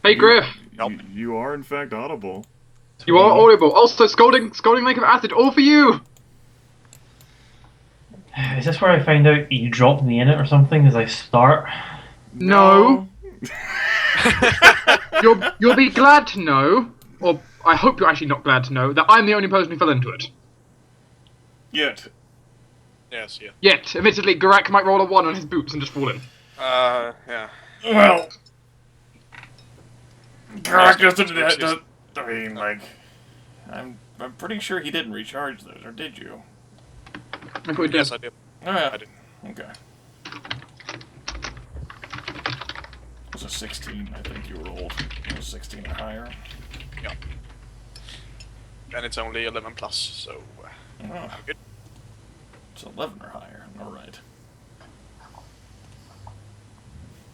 Hey, Gryph. You are in fact audible. You are audible. Also, scalding lake of acid, all for you. Is this where I find out you dropped me in it or something as I start? No. You'll be glad to know, or I hope you're actually not glad to know, that I'm the only person who fell into it. Yet. Yes, yeah. Yet, admittedly, Geráck might roll a 1 on his boots and just fall in. Yeah. Well, Geráck doesn't. I mean, like, I'm pretty sure he didn't recharge those, or did you? I thought he did. Yes, I did. I did. Okay. It was a 16, I think you rolled. It was 16 or higher. Yeah. And it's only 11 plus, so good. It's 11 or higher. All right.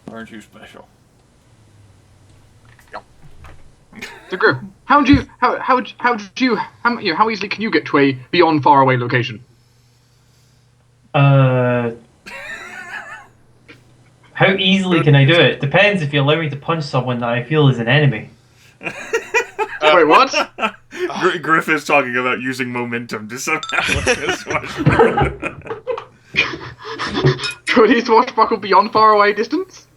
Aren't you special? Yeah. So, Gryph, how easily can you get to a beyond far away location? How easily can I do it? Depends if you allow me to punch someone that I feel is an enemy. Wait, what? Gryph is talking about using momentum to somehow Could he swashbuckle beyond far away distance?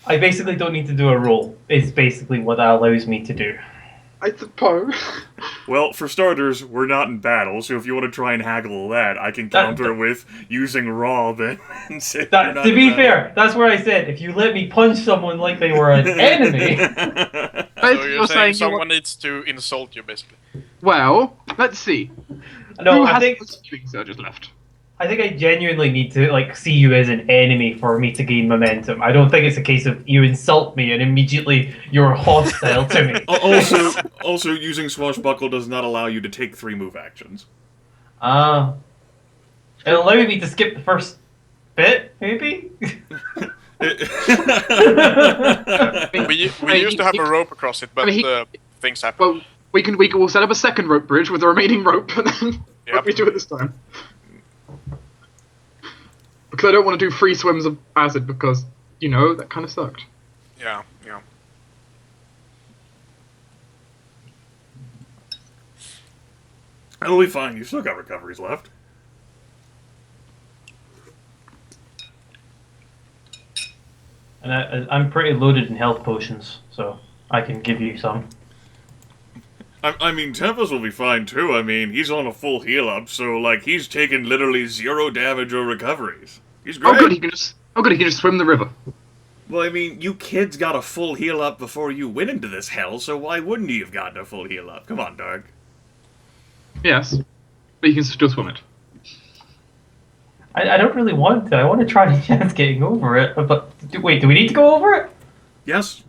I basically don't need to do a roll. It's basically what that allows me to do. I suppose. Well, for starters, we're not in battle, so if you want to try and haggle that, I can counter with using raw then. And say To be fair, that's where I said, if you let me punch someone like they were an enemy... So you're saying someone needs to insult you, basically. Well, let's see. No, Who I has think... healing surges left? I think I genuinely need to see you as an enemy for me to gain momentum. I don't think it's a case of you insult me and immediately you're hostile to me. Also, using swashbuckle does not allow you to take 3 move actions. It'll allow me to skip the first bit, maybe? we used to have a rope across it, but things happen. Well, we'll set up a second rope bridge with the remaining rope, and then what we do it this time. Because I don't want to do free swims of acid because, you know, that kind of sucked. Yeah. That'll be fine, you still got recoveries left. And I'm pretty loaded in health potions, so I can give you some. I mean, Tempus will be fine too. I mean, he's on a full heal up, so like he's taken literally 0 damage or recoveries. He's great. Oh good, he can just swim the river. Well, I mean, you kids got a full heal up before you went into this hell, so why wouldn't you have gotten a full heal up? Come on, dog. Yes, but you can still swim it. I don't really want to. I want to try a chance getting over it. But wait, do we need to go over it? Yes.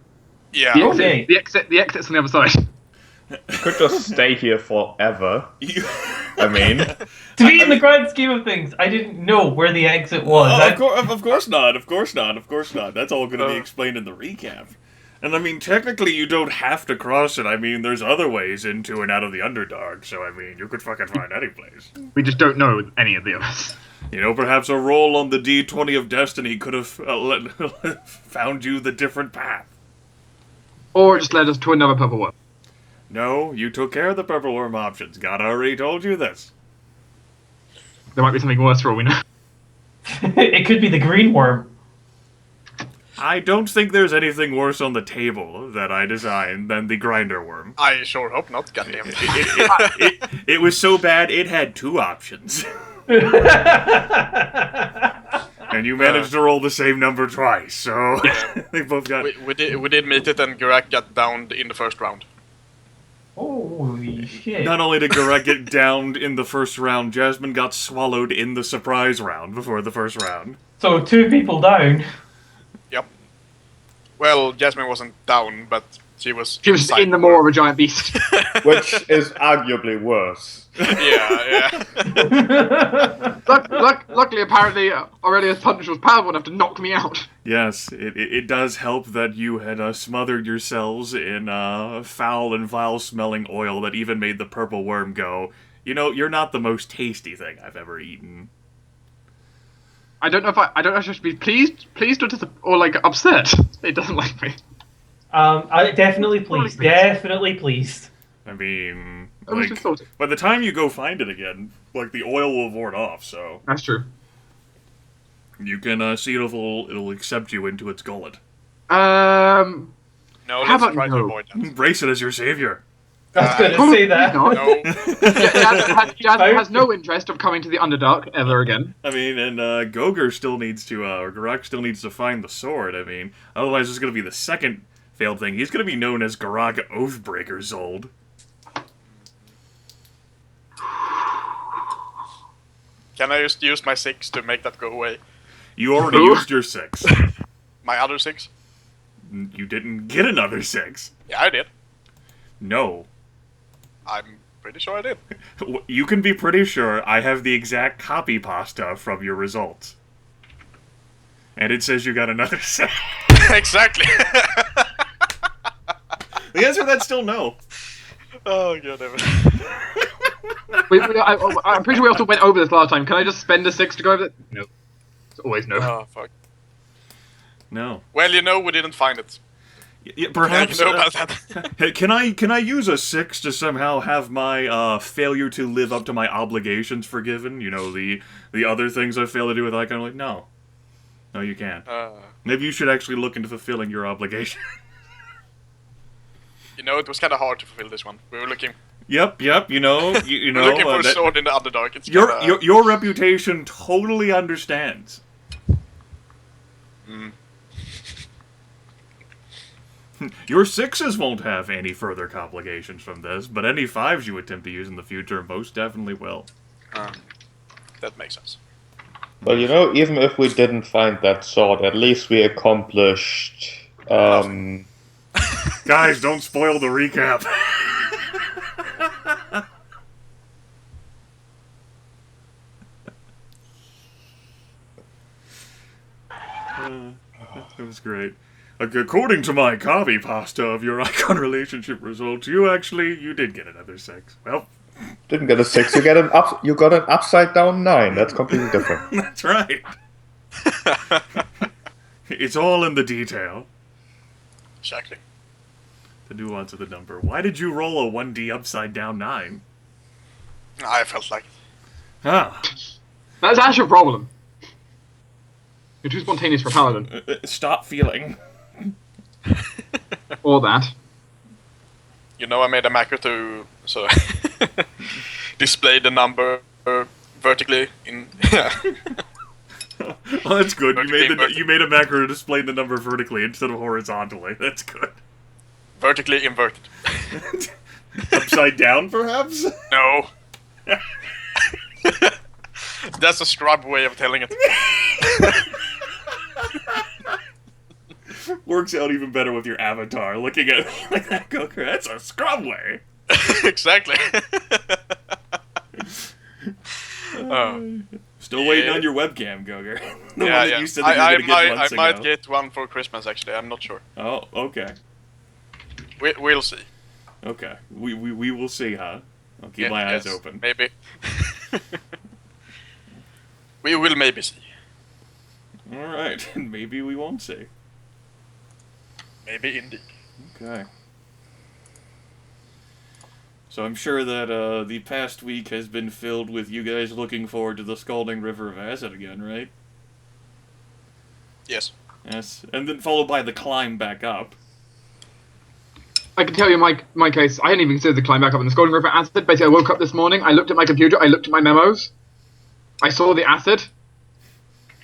Yeah. The exit's on the other side. Could just stay here forever. I mean, To be in the grand scheme of things, I didn't know where the exit was. Of course not. That's all going to be explained in the recap. And I mean, technically, you don't have to cross it. I mean, there's other ways into and out of the Underdark, so I mean, you could fucking find any place. We just don't know any of the others. You know, perhaps a roll on the D20 of Destiny could have found you the different path. Or just led us to another purple worm. No, you took care of the purple worm options. God already told you this. There might be something worse for all we know. It could be the green worm. I don't think there's anything worse on the table that I designed than the grinder worm. I sure hope not, goddammit. It was so bad, it had 2 options. And you managed to roll the same number twice, so they both got... We did meet it, and Geráck got downed in the first round. Holy shit. Not only did Geráck get downed in the first round, Jasmine got swallowed in the surprise round before the first round. So 2 people down. Yep. Well, Jasmine wasn't down, but she was in the maw of a giant beast. which is arguably worse. Yeah. Luckily, apparently, Aurelia's punch was powerful enough to knock me out. Yes, it does help that you had smothered yourselves in foul and vile-smelling oil that even made the purple worm go, you know, you're not the most tasty thing I've ever eaten. I don't know if I should be pleased or like upset. It doesn't like me. Definitely pleased. Definitely pleased. I mean, I was just thought by the time you go find it again, like, the oil will have worn off, so that's true. you can see if it'll accept you into its gullet. No, How let's about try to no? avoid that. Embrace it as your savior. I was going to Probably say that. not. No. Jazz has no interest of coming to the Underdark ever again. I mean, and Goger still needs to, or Geráck still needs to find the sword. I mean, otherwise it's going to be the second failed thing. He's going to be known as Geráck Oathbreaker Zold. Can I just use my 6 to make that go away? You already used your 6. My other 6? You didn't get another 6. Yeah, I did. No. I'm pretty sure I did. You can be pretty sure I have the exact copy pasta from your results. And it says you got another 6. Exactly. The answer to that's still no. Oh, god damn it. I'm pretty sure we also went over this last time. Can I just spend a 6 to go over it? No. It's always no. Oh, fuck. No. Well, we didn't find it. Yeah, perhaps. You know about that. Hey, can I use a 6 to somehow have my failure to live up to my obligations forgiven? You know, the other things I failed to do with Icon. Like, no, you can't. Maybe you should actually look into fulfilling your obligation. It was kind of hard to fulfill this one. We were looking. Yep. You know. We're looking for a sword in the Underdark. It's your reputation totally understands. Your 6s won't have any further complications from this, but any 5s you attempt to use in the future most definitely will. That makes sense. Well, even if we didn't find that sword, at least we accomplished. Guys, don't spoil the recap. That was great. According to my copy pasta of your Icon relationship results, you did get another 6. Well, didn't get a 6. You got an upside down 9. That's completely different. That's right. It's all in the detail. Exactly. The nuance of the number. Why did you roll a 1D upside down 9? I felt like it. Ah. That's actually your problem. You're too spontaneous for Paladin. Stop feeling. Or that. I made a macro to display the number vertically in. Well, that's good. You made a macro to display the number vertically instead of horizontally. That's good. Vertically inverted. Upside down, perhaps? No. That's a scrub way of telling it. Works out even better with your avatar, looking at me like that, Goger. That's a scrub way. Exactly. Still waiting on your webcam, Goger. The one Yeah. that you said that you were gonna get months I might ago. get one for Christmas, actually. I'm not sure. Oh, okay. We'll see. Okay. We will see, huh? I'll keep my eyes open. Maybe. We will maybe see. Alright, maybe we won't see. Maybe indeed. Okay. So I'm sure that the past week has been filled with you guys looking forward to the Scalding River of Acid again, right? Yes. Yes. And then followed by the climb back up. I can tell you my case. I hadn't even considered the climb back up in the Scalding River Acid. Basically, I woke up this morning, I looked at my computer, I looked at my memos, I saw the acid,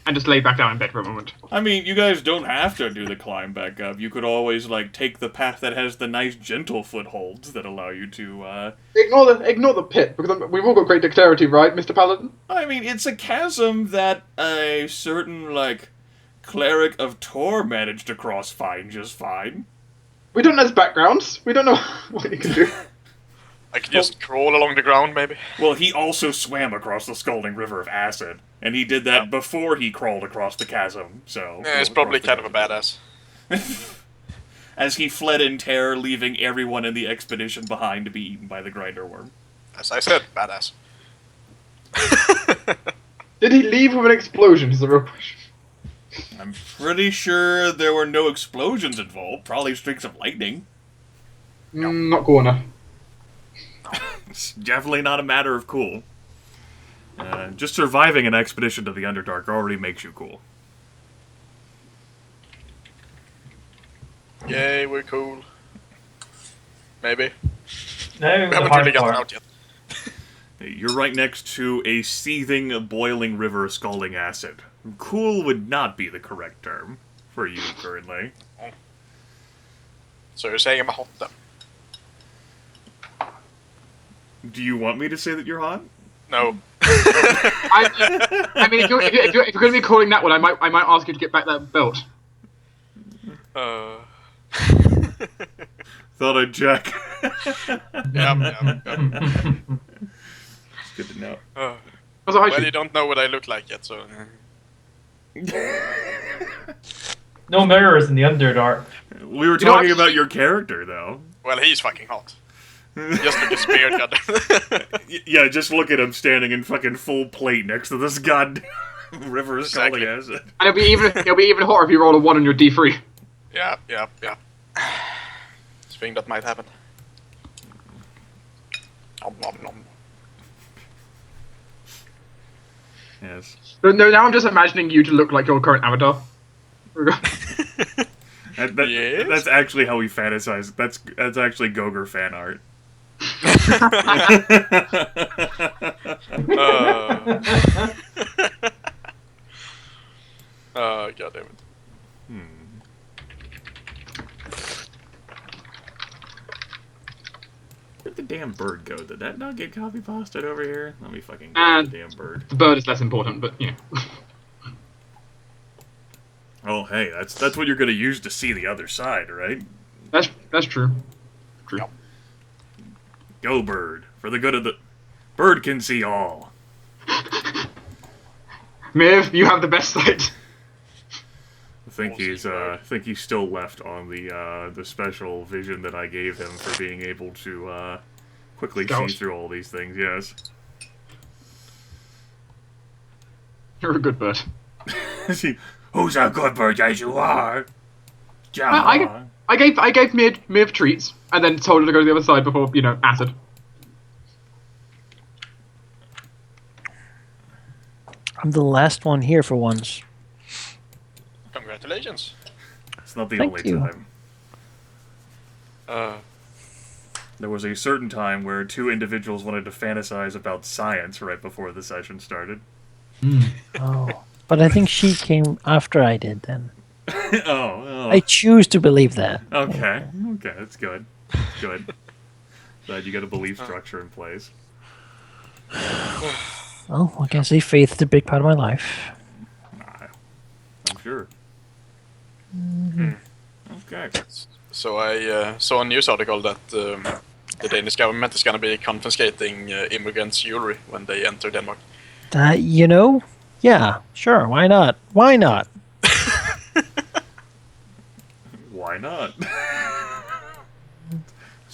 and just laid back down in bed for a moment. I mean, you guys don't have to do the climb back up. You could always, take the path that has the nice, gentle footholds that allow you to, Ignore the pit, because we've all got great dexterity, right, Mr. Paladin? I mean, it's a chasm that a certain, cleric of Tor managed to cross just fine. We don't know his backgrounds. We don't know what he can do. I could just crawl along the ground, maybe. Well, he also swam across the Scalding River of Acid, and he did that before he crawled across the chasm, so... Yeah, it's probably kind of a badass. As he fled in terror, leaving everyone in the expedition behind to be eaten by the grinder worm. As I said, badass. Did he leave with an explosion, is the real question. I'm pretty sure there were no explosions involved. Probably streaks of lightning. Not cool enough. It's definitely not a matter of cool. Just surviving an expedition to the Underdark already makes you cool. Yay, we're cool. Maybe. No, We the haven't hard really gotten part. out yet. You're right next to a seething, boiling river of scalding acid. Cool would not be the correct term for you currently. So you're saying I'm hot then? Do you want me to say that you're hot? No. I mean, if you're going to be calling that one, I might ask you to get back that belt. Thought I'd check. Yep. It's good to know. Also, Well, you don't know what I look like yet, so... No mirrors in the Underdark. We were talking about your character, though. Well, he's fucking hot. Just like a spear gun. Yeah, just look at him standing in fucking full plate next to this goddamn river of Exactly. scalding acid. And it'll be even hotter if you roll a 1 on your D3. Yeah. This thing that might happen. Nom, nom, nom. Yes. No, now I'm just imagining you to look like your current avatar. Yes? That's actually how we fantasize. That's actually Goger fan art. God damn it. Where'd the damn bird go? Did that not get copy pasted over here? Let me fucking get And- the damn bird. The bird is less important, but you know. Oh, hey, that's what you're gonna use to see the other side, right? That's true. True. Yep. Go, bird. For the good of the... Bird can see all. Miv, you have the best sight. I think he's still left on the special vision that I gave him for being able to quickly Scout. see through all these things. Yes. You're a good bird. Who's a good bird as you are? I gave Miv treats and then told her to go to the other side before acid. I'm the last one here for once. Congratulations. It's not the Thank only you. time. There was a certain time where two individuals wanted to fantasize about science right before the session started. Oh, but I think she came after I did then. Oh. I choose to believe that. Okay, that's good. Good. Glad you got a belief structure in place. Well, I can say faith is a big part of my life. I'm sure. Okay. So I saw a news article that the Danish government is going to be confiscating immigrants' jewelry when they enter Denmark. Yeah, sure, why not? Why not? Why not? That's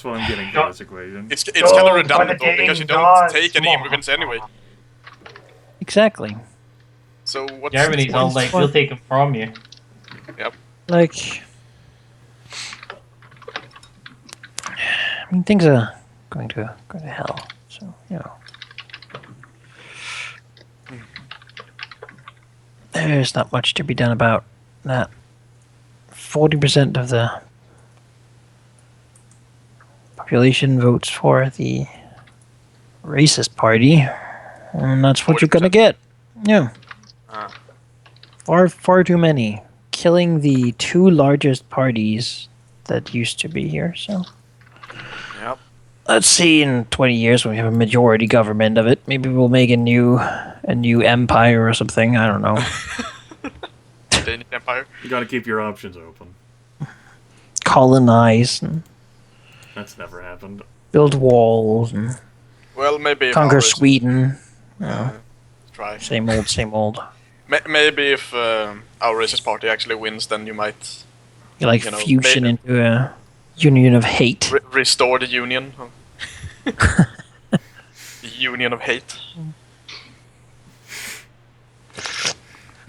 what I'm getting from this equation. It's kind of Go redundant for the though, because you game, don't God, take any come on. immigrants anyway. Exactly. So what's Germany's all like, we'll take them from you. Like, I mean, things are going to hell, so, there's not much to be done about that. 40% of the population votes for the racist party, and that's what you're gonna 40%? get. Yeah. Ah. Far too many. Killing the two largest parties that used to be here, so. Yep. Let's see in 20 years when we have a majority government of it, maybe we'll make a new empire or something, I don't know. Danish Empire. You gotta keep your options open. Colonize and That's never happened. build walls and Well, maybe if conquer our Sweden. try. Same old. Maybe if our racist party actually wins, then you might You like fusion into a union of hate. restore the union. The union of hate.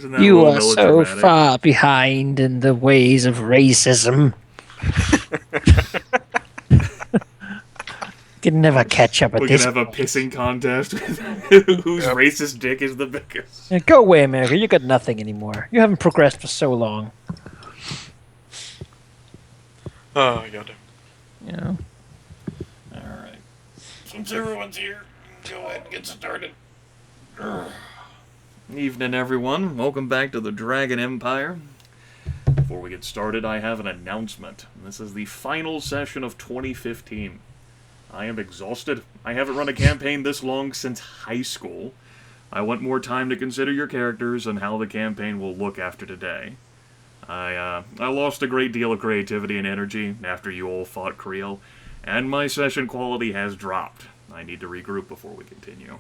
Isn't that a You little are so melodramatic? far behind in the ways of racism. Can never catch up at We this can have a point. pissing contest with whose Yep. racist dick is the biggest. Yeah, go away, America. You got nothing anymore. You haven't progressed for so long. Oh god. You know. Alright. Since everyone's here, go ahead and get started. Evening, everyone. Welcome back to the Dragon Empire. Before we get started, I have an announcement. This is the final session of 2015. I am exhausted. I haven't run a campaign this long since high school. I want more time to consider your characters and how the campaign will look after today. I lost a great deal of creativity and energy after you all fought Creel, and my session quality has dropped. I need to regroup before we continue.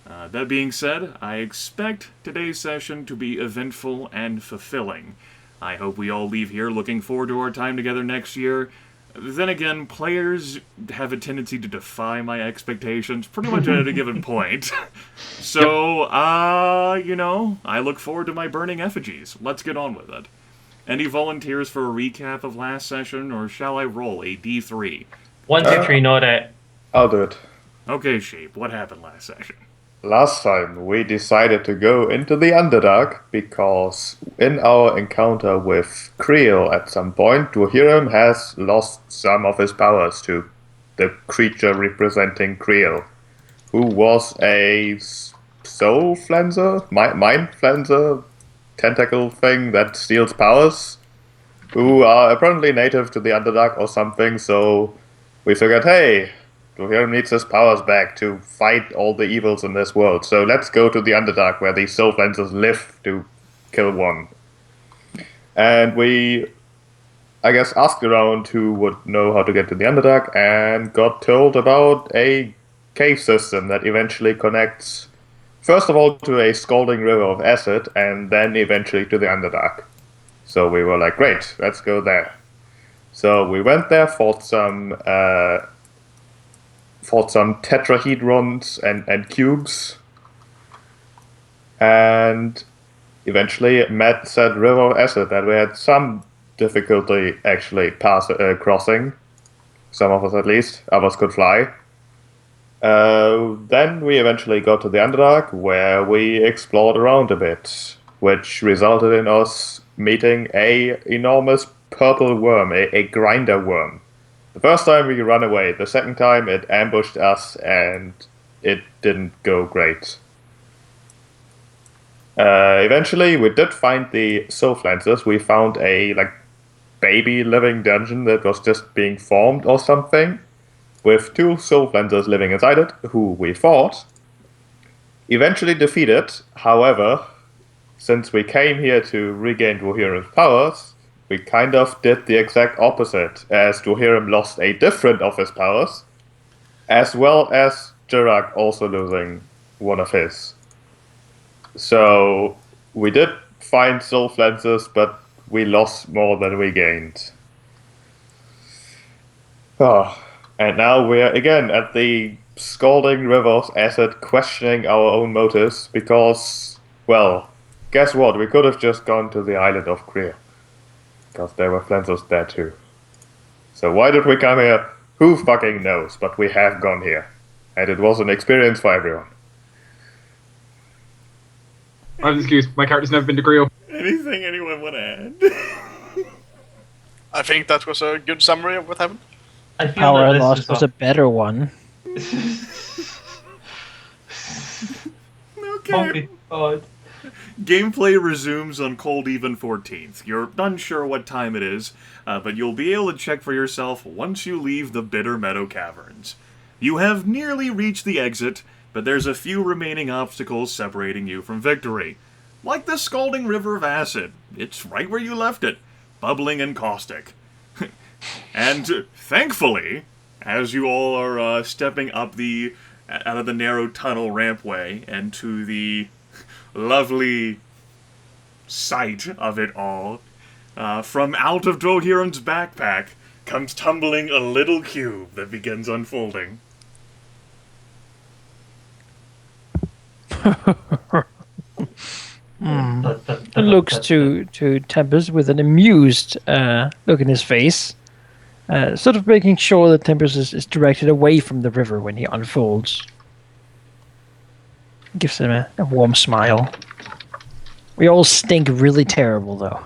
That being said, I expect today's session to be eventful and fulfilling. I hope we all leave here looking forward to our time together next year. Then again, players have a tendency to defy my expectations pretty much at a given point. So, I look forward to my burning effigies. Let's get on with it. Any volunteers for a recap of last session, or shall I roll a D3? 1, 2, 3, not it. I'll do it. Okay, Sheep, what happened last session? Last time, we decided to go into the Underdark because in our encounter with Creel at some point, Dwohurim has lost some of his powers to the creature representing Creel, who was a soul flenser, mind flenser, tentacle thing that steals powers, who are apparently native to the Underdark or something, so we figured, hey, Goger needs his powers back to fight all the evils in this world. So let's go to the Underdark where the Soul Flancers live to kill one. And we, I guess, asked around who would know how to get to the Underdark and got told about a cave system that eventually connects, first of all, to a scalding river of acid and then eventually to the Underdark. So we were like, great, let's go there. So we went there, fought some tetrahedrons and cubes, and eventually met said river of acid that we had some difficulty actually crossing. Some of us at least, others could fly. Then we eventually got to the Underdark, where we explored around a bit, which resulted in us meeting a enormous purple worm, a grinder worm. The first time we ran away, the second time it ambushed us and it didn't go great. Eventually we did find the Soul Flancers. We found a baby living dungeon that was just being formed or something, with 2 Soul Flancers living inside it, who we fought. Eventually defeated, however, since we came here to regain Dwohurim's powers, we kind of did the exact opposite, as Dwohurim lost a different of his powers, as well as Geráck also losing one of his. So we did find Soul Flancers, but we lost more than we gained. And now we're again at the scalding river of acid, questioning our own motives, because, well, guess what? We could have just gone to the island of Creel, because there were Flancers there too. So why did we come here? Who fucking knows, but we have gone here. And it was an experience for everyone. I'm excused. My character's never been to Creel. Anything anyone want to add? I think that was a good summary of what happened. I feel Power that loss was a better one. Okay. Gameplay resumes on Cold Even 14th. You're unsure what time it is, but you'll be able to check for yourself once you leave the Bitter Meadow Caverns. You have nearly reached the exit, but there's a few remaining obstacles separating you from victory. Like the Scalding River of Acid. It's right where you left it, bubbling and caustic. And thankfully, as you all are stepping up out of the narrow tunnel rampway and to the lovely sight of it all, from out of Dwohurim's backpack comes tumbling a little cube that begins unfolding. And looks to Tempus with an amused look in his face, sort of making sure that Tempus is directed away from the river when he unfolds. Gives him a warm smile. We all stink really terrible, though.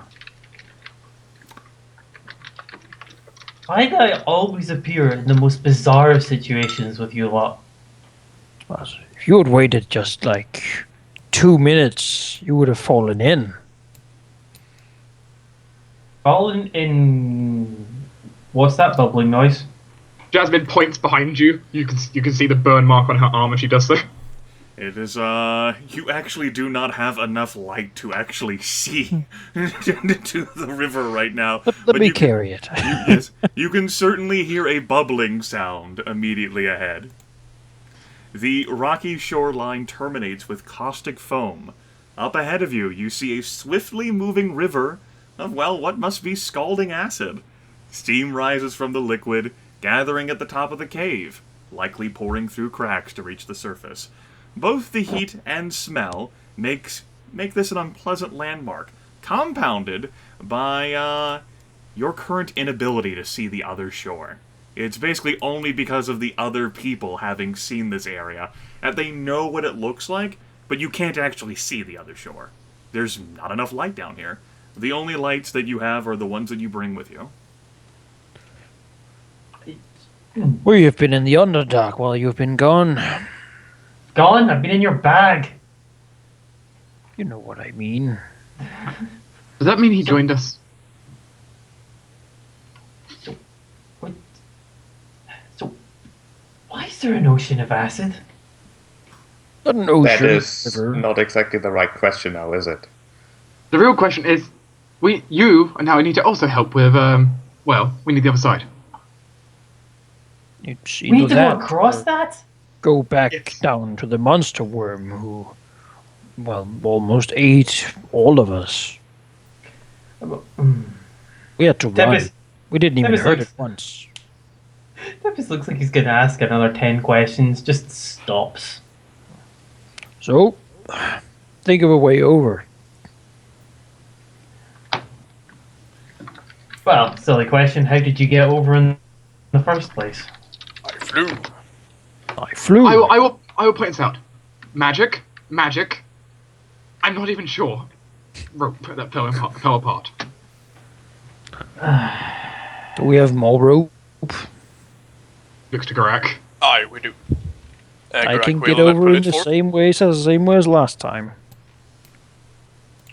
Why do I always appear in the most bizarre situations with you lot? Well, if you had waited just like 2 minutes, you would have fallen in. Fallen in... What's that bubbling noise? Jasmine points behind you. You can see the burn mark on her arm if she does so. It is, you actually do not have enough light to actually see into the river right now. Let me carry it. Yes, you can certainly hear a bubbling sound immediately ahead. The rocky shoreline terminates with caustic foam. Up ahead of you, you see a swiftly moving river of, well, what must be scalding acid. Steam rises from the liquid, gathering at the top of the cave, likely pouring through cracks to reach the surface. Both the heat and smell make this an unpleasant landmark, compounded by your current inability to see the other shore. It's basically only because of the other people having seen this area that they know what it looks like, but you can't actually see the other shore. There's not enough light down here. The only lights that you have are the ones that you bring with you. We have been in the Underdark while you've been gone. Gone? I've been in your bag. You know what I mean. Does that mean he joined us? So, why is there an ocean of acid? An ocean. That is river. not exactly the right question now, is it? The real question is, you and now we need to also help with, we need the other side. It's We need either to go that across or that? go back Yes. down to the monster worm who, well, almost ate all of us. We had to run. Tempus, We didn't even Tempus hurt looks- it once. Tempus looks like he's going to ask another 10 questions, just stops. So, think of a way over. Well, silly question, how did you get over in the first place? I flew. I flew. I will point this out. Magic. I'm not even sure. Rope that fell apart. Do we have more rope? Looks to Geráck. Aye, we do. I can Geráck get will over pull in it the forward. same way as last time.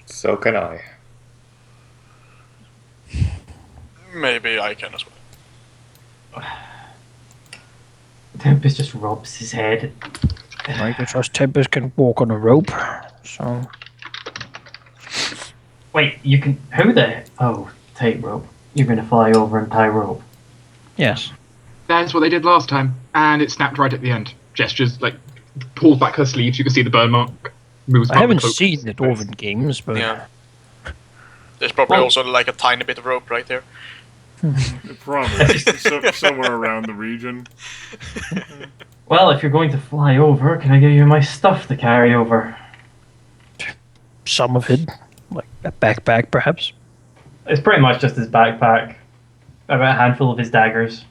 So can I. Maybe I can as well. Tempus just rubs his head. I can trust Tempest can walk on a rope. So Wait, you can... Who the... Oh, tightrope. You're going to fly over and tie rope. yes, That's what they did last time, and it snapped right at the end. Gestures, pulls back her sleeves, you can see the burn mark. Moves I back haven't cloak. seen the Dwarven games, but Yeah. There's probably Well- also like a tiny bit of rope right there. Probably. Somewhere around the region. Well, if you're going to fly over, can I give you my stuff to carry over? some of it, like a backpack, perhaps. It's pretty much just his backpack. About a handful of his daggers.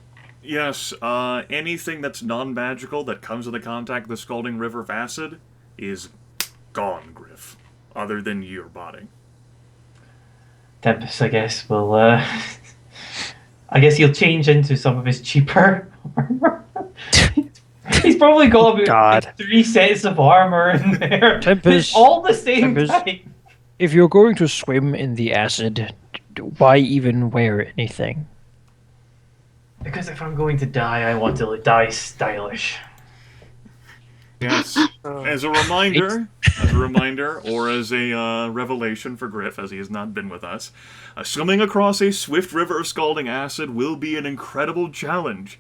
Yes, anything that's non-magical that comes into contact with the Scalding River of Acid is gone, Gryph. Other than your body. Tempus, I guess, will, I guess he'll change into some of his cheaper armor. He's probably got about God. 3 sets of armor in there. Tempus, It's all the same Tempus. type. If you're going to swim in the acid, why even wear anything? Because if I'm going to die, I want to die stylish. Yes. As a reminder, or as a revelation for Gryph, as he has not been with us, swimming across a swift river of scalding acid will be an incredible challenge.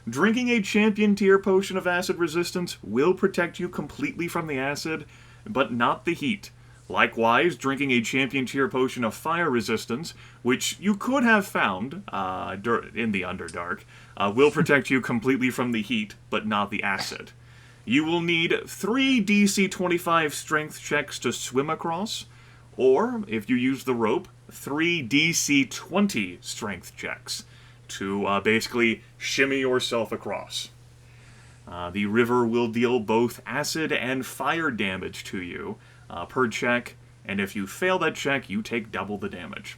Drinking a champion tier potion of acid resistance will protect you completely from the acid, but not the heat. Likewise, drinking a champion tier potion of fire resistance, which you could have found in the Underdark, will protect you completely from the heat, but not the acid. You will need 3 DC 25 strength checks to swim across, or, if you use the rope, 3 DC 20 strength checks to basically shimmy yourself across. The river will deal both acid and fire damage to you per check, and if you fail that check, you take double the damage.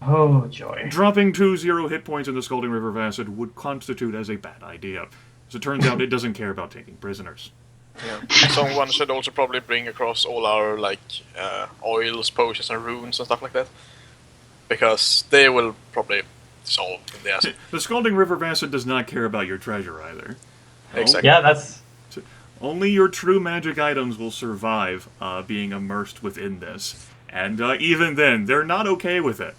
Oh, joy. Dropping 2 hit points in the Scalding River of Acid would constitute as a bad idea. As it turns out, it doesn't care about taking prisoners. Yeah. Someone should also probably bring across all our oils, potions, and runes and stuff like that, because they will probably solve in the acid. The Scalding River of Acid does not care about your treasure either. Exactly. Yeah, that's... Only your true magic items will survive being immersed within this, and even then, they're not okay with it.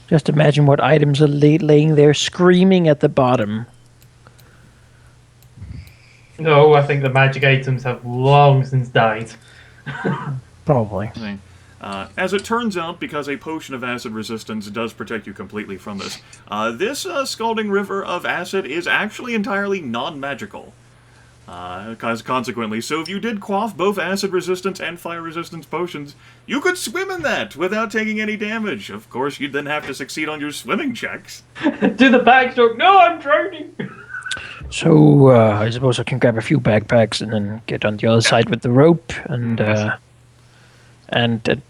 Just imagine what items are laying there screaming at the bottom. No, I think the magic items have long since died. Probably. As it turns out, because a potion of acid resistance does protect you completely from this, this Scalding River of Acid is actually entirely non-magical. Consequently, so if you did quaff both acid resistance and fire resistance potions, you could swim in that without taking any damage. Of course, you'd then have to succeed on your swimming checks. Do the backstroke. No, I'm drowning. So I suppose I can grab a few backpacks and then get on the other side with the rope and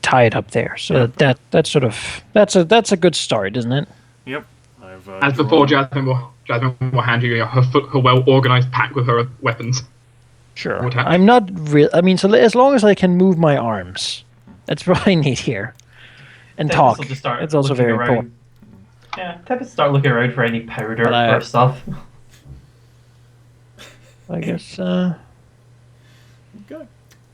tie it up there. So that's a good start, isn't it? Yep. As before, Jasmine will hand you her well-organized pack with her weapons. Sure. What happened? I'm not real. I mean, so as long as I can move my arms, that's what I need here. And Tempus talk. will just start It's also looking very around. important. Yeah, Tempus start looking around for any powder But, or stuff. I guess. Okay.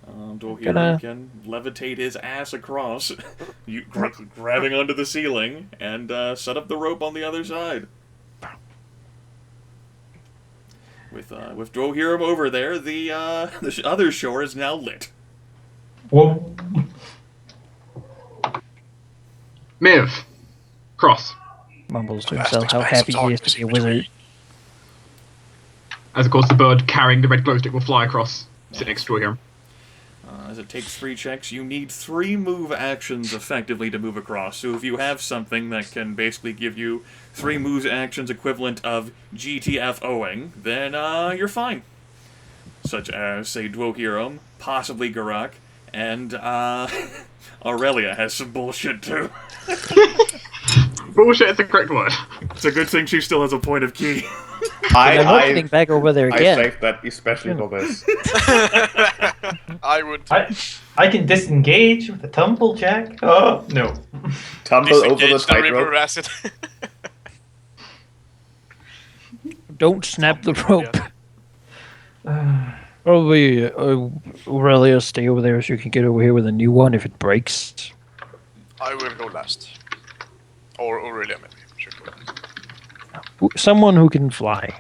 Dwohurim Gonna- can levitate his ass across, you grabbing onto the ceiling, and set up the rope on the other side. With Dwohurim over there, the other shore is now lit. Whoa. Miv. Cross. Mumbles to himself how happy he is to be a wizard. As of course the bird carrying the red glow stick will fly across, sit next to him. As it takes 3 checks, you need 3 move actions effectively to move across. So if you have something that can basically give you 3 moves actions equivalent of GTFOing, then you're fine. Such as, say, Dwohurim, possibly Geráck, and Aurelia has some bullshit too. Bullshit is the correct word. It's a good thing she still has a point of key. I'm not getting back over there I again. saved that especially for this. I would I can disengage with a tumble check. Oh, no. Tumble over the disengage the river tightrope. acid. Don't snap the rope. Probably Aurelia, stay over there so you can get over here with a new one if it breaks. I will go last. Or Aurelia, maybe. Sure. Someone who can fly.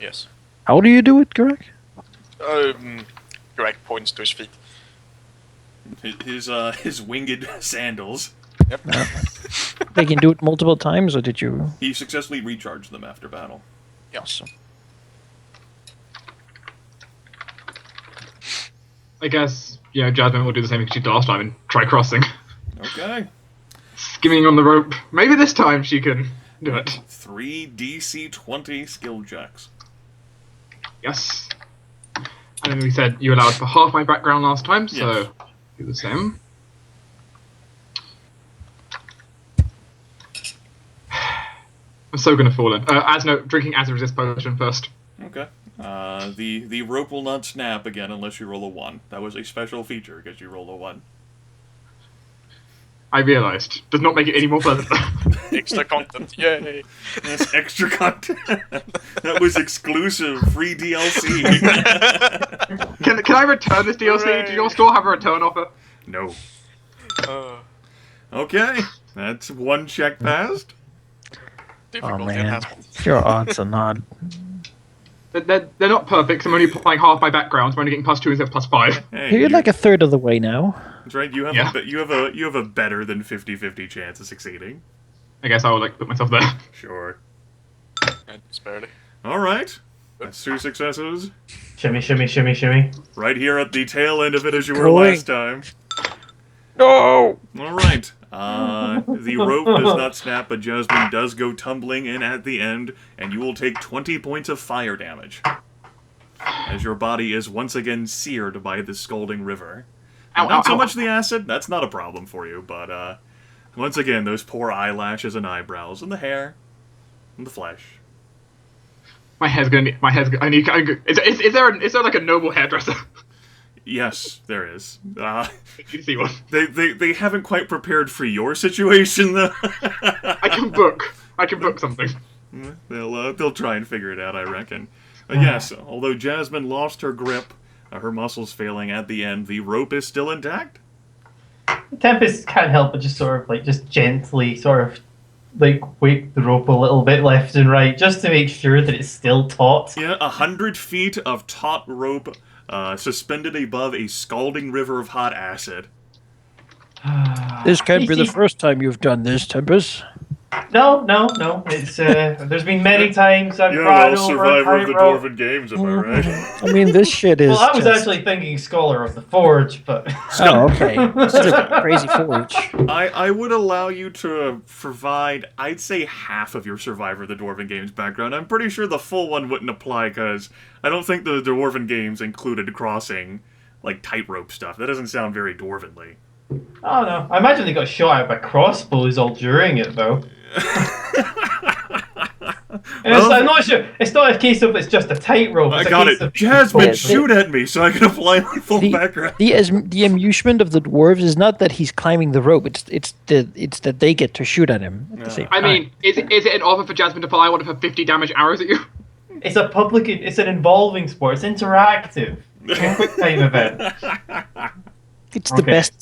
Yes. How do you do it, Geráck? Geráck points to his feet. His winged sandals. Yep. They can do it multiple times, or did you? He successfully recharged them after battle. Yes. I guess, Jasmine will do the same thing she did last time and try crossing. Okay. Skimming on the rope. Maybe this time she can do it. 3 DC 20 skill checks. Yes. And then we said you allowed for half my background last time, so Yes. do the same. I'm so gonna fall in. Drinking acid resist potion first. Okay. The rope will not snap again unless you roll a 1. That was a special feature because you rolled a 1. I realised. Does not make it any more pleasant. Extra content. Yay. That's extra content. That was exclusive, free DLC. Can I return this DLC? Hooray. Do your store have a return offer? No. Uh, Okay. That's 1 check passed. Oh difficult man, enhancement. your odds are not. They're not perfect. I'm only applying half my background. So I'm only getting +2 instead of +5. Hey, You're like a third of the way now. That's right. You have Yeah. you have a better than 50-50 chance of succeeding. I guess I will put myself there. Sure. It's barely. All right. That's 2 successes. Shimmy, shimmy, shimmy, shimmy. Right here at the tail end of it as you were Going. last time. No! Alright. The rope does not snap, but Jasmine does go tumbling in at the end, and you will take 20 points of fire damage. As your body is once again seared by the scalding river. Ow, Not ow, so ow. much the acid, that's not a problem for you, but once again, those poor eyelashes and eyebrows, and the hair, and the flesh. My hair's gonna need. Is there like a noble hairdresser? Yes, there is. You see one. They haven't quite prepared for your situation, though. I can book something. They'll try and figure it out, I reckon. But yes, although Jasmine lost her grip, her muscles failing at the end, the rope is still intact. Tempus can't help but just sort of like just gently sort of like wake the rope a little bit left and right just to make sure that it's still taut. Yeah, 100 feet of taut rope suspended above a scalding river of hot acid. This can't be the first time you've done this, Tempus. No. It's there's been many times I've Yeah, cried well, over survivor of the tightrope. Dwarven Games, am I right? I mean, this shit is. Well, I was just- actually thinking Scholar of the Forge, but Oh, okay. This is a crazy forge. I would allow you to provide, I'd say, half of your Survivor of the Dwarven Games background. I'm pretty sure the full one wouldn't apply, because I don't think the Dwarven Games included crossing, like, tightrope stuff. That doesn't sound very Dwarvenly. oh no, I imagine they got shot at by crossbows all during it though. I'm not sure. It's not a case of it's just a tightrope. I It's a got case it. of- Jasmine, Yeah, shoot at me so I can apply my full background. The amusement of the dwarves is not that he's climbing the rope. It's that they get to shoot at him at the same I time. mean, is it an offer for Jasmine to fly one of her 50 damage arrows at you? It's a public. It's an involving sport. It's interactive. It's a quick time event. It's the Okay. best